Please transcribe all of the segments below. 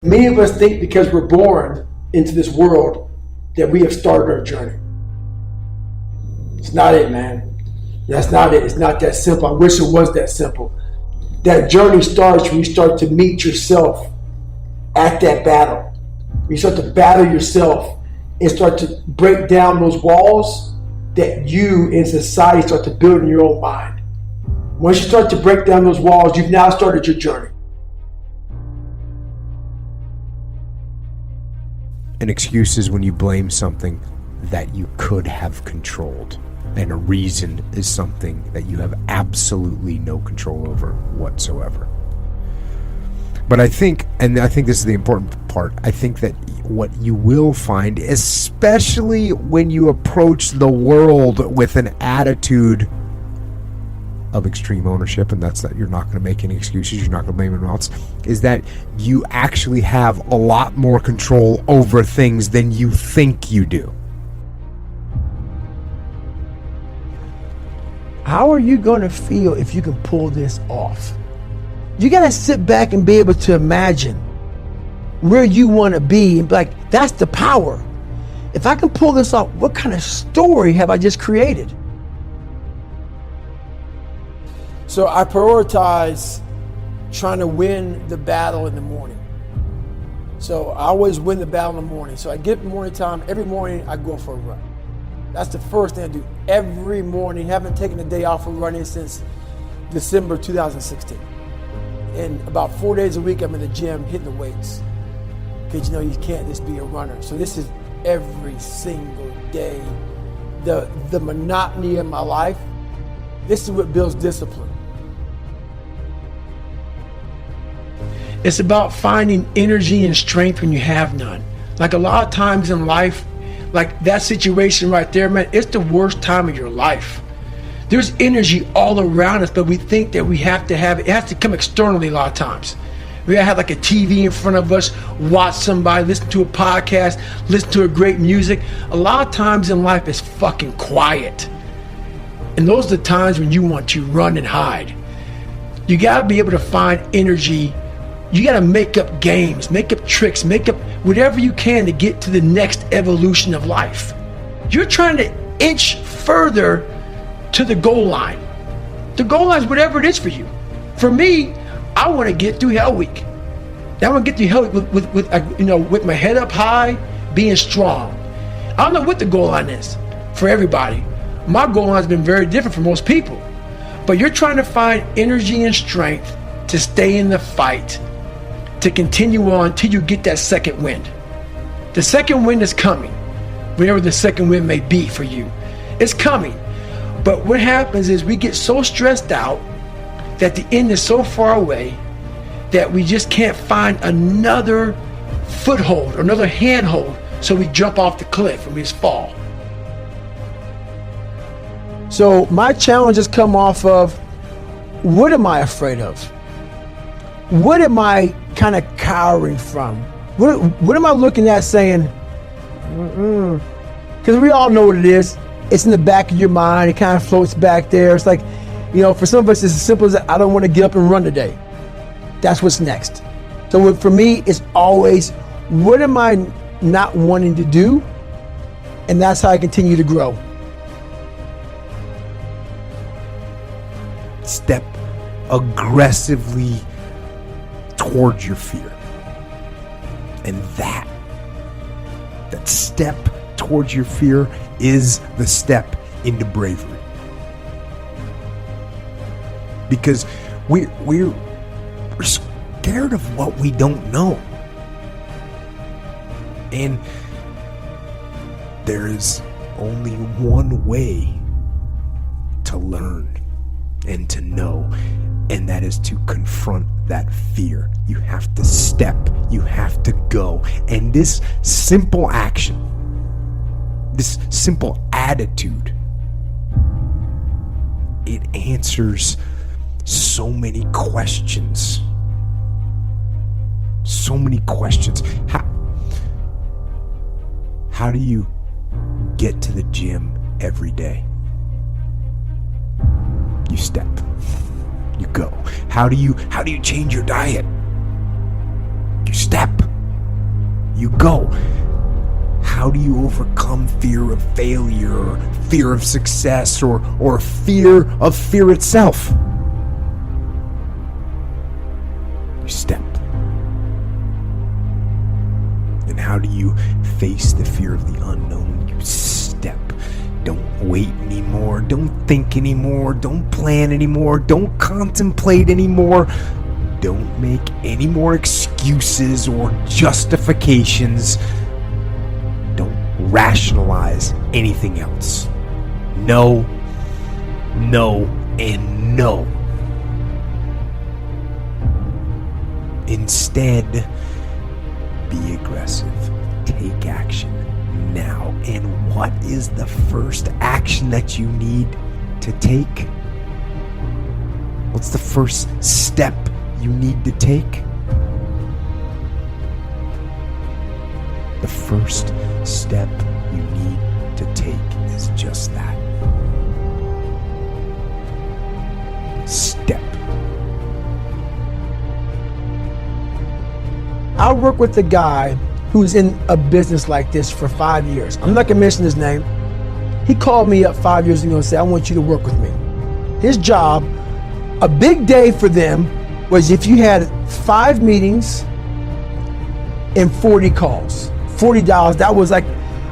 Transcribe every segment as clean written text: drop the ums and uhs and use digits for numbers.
Many of us think because we're born into this world that we have started our journey. It's not it, man. That's not it. It's not that simple. I wish it was that simple. That journey starts when you start to meet yourself at that battle. When you start to battle yourself and start to break down those walls that you in society start to build in your own mind. Once you start to break down those walls, you've now started your journey. An excuse is when you blame something that you could have controlled. And a reason is something that you have absolutely no control over whatsoever. But I think this is the important part, I think that what you will find, especially when you approach the world with an attitude of extreme ownership, and that's that you're not going to make any excuses, you're not going to blame anyone else, is that you actually have a lot more control over things than you think you do. How are you going to feel if you can pull this off? You got to sit back and be able to imagine where you want to be and be like, that's the power. If I can pull this off, what kind of story have I just created? So I prioritize trying to win the battle in the morning. So I always win the battle in the morning. So I get up in the morning time, every morning I go for a run. That's the first thing I do every morning. Haven't taken a day off from running since December 2016. And about 4 days a week I'm in the gym hitting the weights. Because you can't just be a runner. So this is every single day. The monotony of my life, this is what builds discipline. It's about finding energy and strength when you have none. Like a lot of times in life, like that situation right there, man, it's the worst time of your life. There's energy all around us, but we think that we have to have it. It has to come externally a lot of times. We gotta have like a TV in front of us, watch somebody, listen to a podcast, listen to a great music. A lot of times in life it's fucking quiet. And those are the times when you want to run and hide. You gotta be able to find energy. You gotta make up games, make up tricks, make up whatever you can to get to the next evolution of life. You're trying to inch further to the goal line. The goal line is whatever it is for you. For me, I want to get through Hell Week. I want to get through Hell Week with my head up high, being strong. I don't know what the goal line is for everybody. My goal line has been very different for most people. But you're trying to find energy and strength to stay in the fight, to continue on till you get that second wind. The second wind is coming, whenever the second wind may be for you. It's coming. But what happens is we get so stressed out that the end is so far away that we just can't find another foothold or another handhold, so we jump off the cliff and we just fall. So my challenge has come off of, what am I afraid of? What am I kind of cowering from? What am I looking at saying, because we all know what it is. It's in the back of your mind. It kind of floats back there. It's like, for some of us, it's as simple as, I don't want to get up and run today. That's what's next. So for me, it's always, what am I not wanting to do? And that's how I continue to grow. Step aggressively towards your fear. And that step towards your fear is the step into bravery. Because we're scared of what we don't know. And there is only one way to learn and to know, and that is to confront that fear. You have to step, you have to go. And this simple action, this simple attitude, it answers so many questions. So many questions. How do you get to the gym every day? You step. You go. How do you change your diet? You step. you go. How do you overcome fear of failure, or fear of success, or fear of fear itself? You step. And how do you face the fear of the unknown? You step. Don't wait anymore. Don't think anymore. Don't plan anymore. Don't contemplate anymore. Don't make any more excuses or justifications. Don't rationalize anything else. No, no, and no. Instead, be aggressive. Take action now. And what is the first action that you need to take? What's the first step you need to take? The first step you need to take is just that. Step. I work with a guy who's in a business like this for 5 years. I'm not gonna mention his name. He called me up 5 years ago and said, I want you to work with me. His job, a big day for them, was if you had 5 meetings and 40 calls, $40, that was like,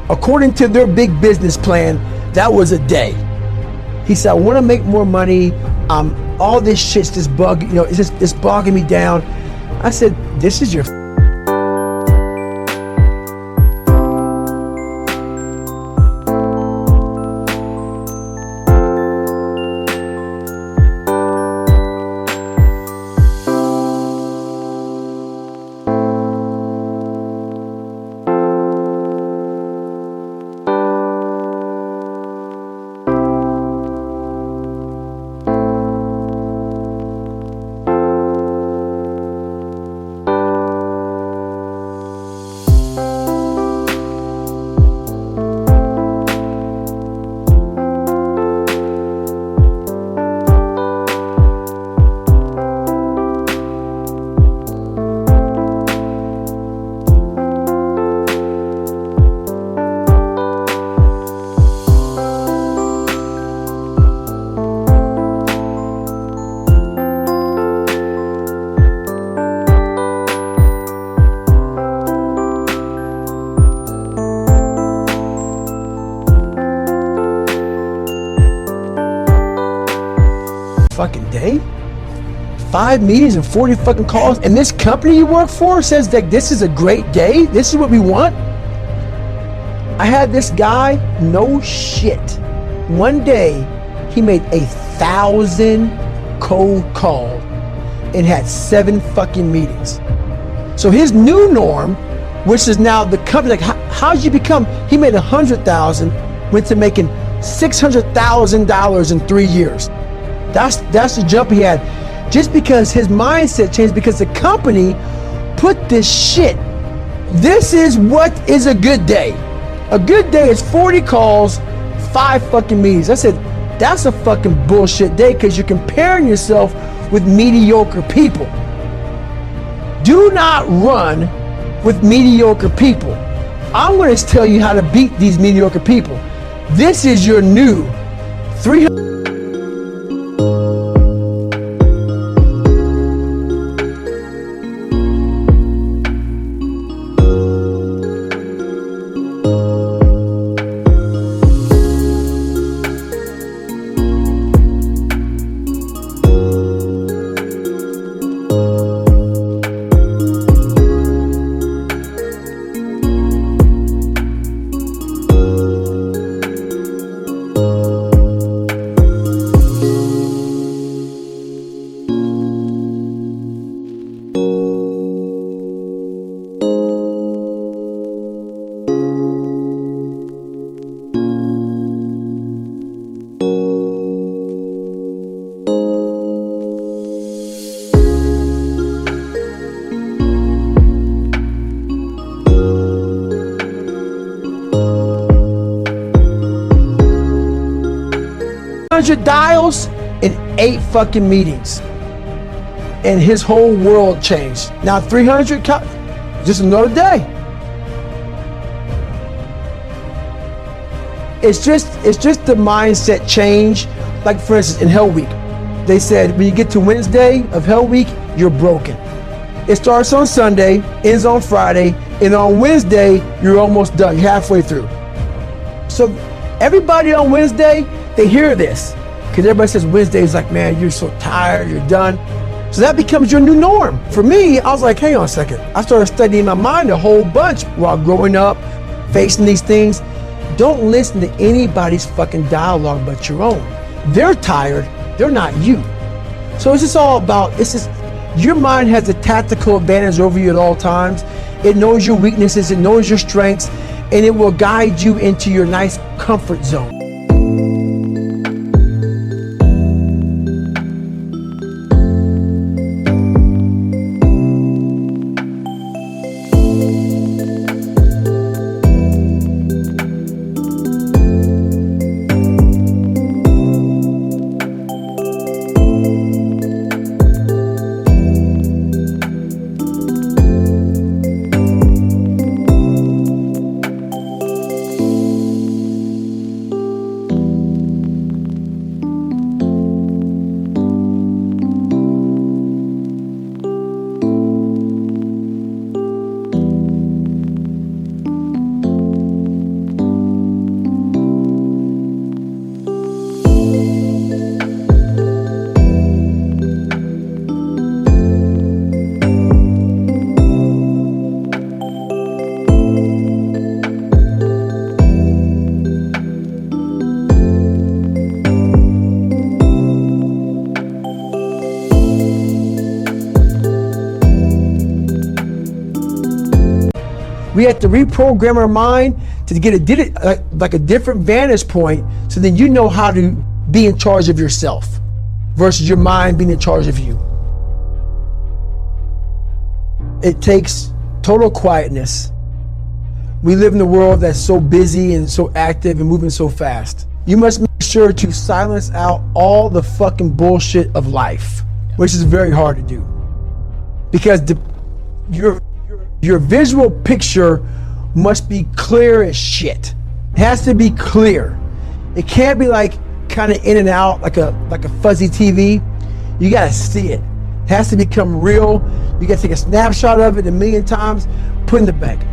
according to their big business plan, that was a day. He said, I wanna make more money. All this shit's just it's bogging me down. I said, this is your fucking day? 5 meetings and 40 fucking calls, and this company you work for says that this is a great day? This is what we want? I had this guy, no shit. One day, he made 1,000 cold calls and had 7 fucking meetings. So his new norm, which is now the company, like how'd you become, he made 100,000, went to making $600,000 in 3 years. That's the jump he had. Just because his mindset changed, because the company put this shit. This is what is a good day. A good day is 40 calls, 5 fucking meetings. I said, that's a fucking bullshit day, because you're comparing yourself with mediocre people. Do not run with mediocre people. I'm going to tell you how to beat these mediocre people. This is your new 300. Dials in 8 fucking meetings, and his whole world changed. Now 300, just another day. it's just the mindset change. Like for instance, in Hell Week, they said when you get to Wednesday of Hell Week, you're broken. It starts on Sunday, ends on Friday, and on Wednesday, you're almost done. You're halfway through. So everybody on Wednesday, they hear this. Because everybody says Wednesday is like, man, you're so tired, you're done. So that becomes your new norm. For me, I was like, hang on a second. I started studying my mind a whole bunch while growing up, facing these things. Don't listen to anybody's fucking dialogue but your own. They're tired, they're not you. So it's just all about, your mind has a tactical advantage over you at all times. It knows your weaknesses, it knows your strengths, and it will guide you into your nice comfort zone. We have to reprogram our mind to get a different vantage point, so then you know how to be in charge of yourself versus your mind being in charge of you. It takes total quietness. We live in a world that's so busy and so active and moving so fast. You must make sure to silence out all the fucking bullshit of life, which is very hard to do. Because your visual picture must be clear as shit. It has to be clear. It can't be like kind of in and out like a fuzzy TV. You gotta see it. It has to become real. You gotta take a snapshot of it a million times, put it in the bank.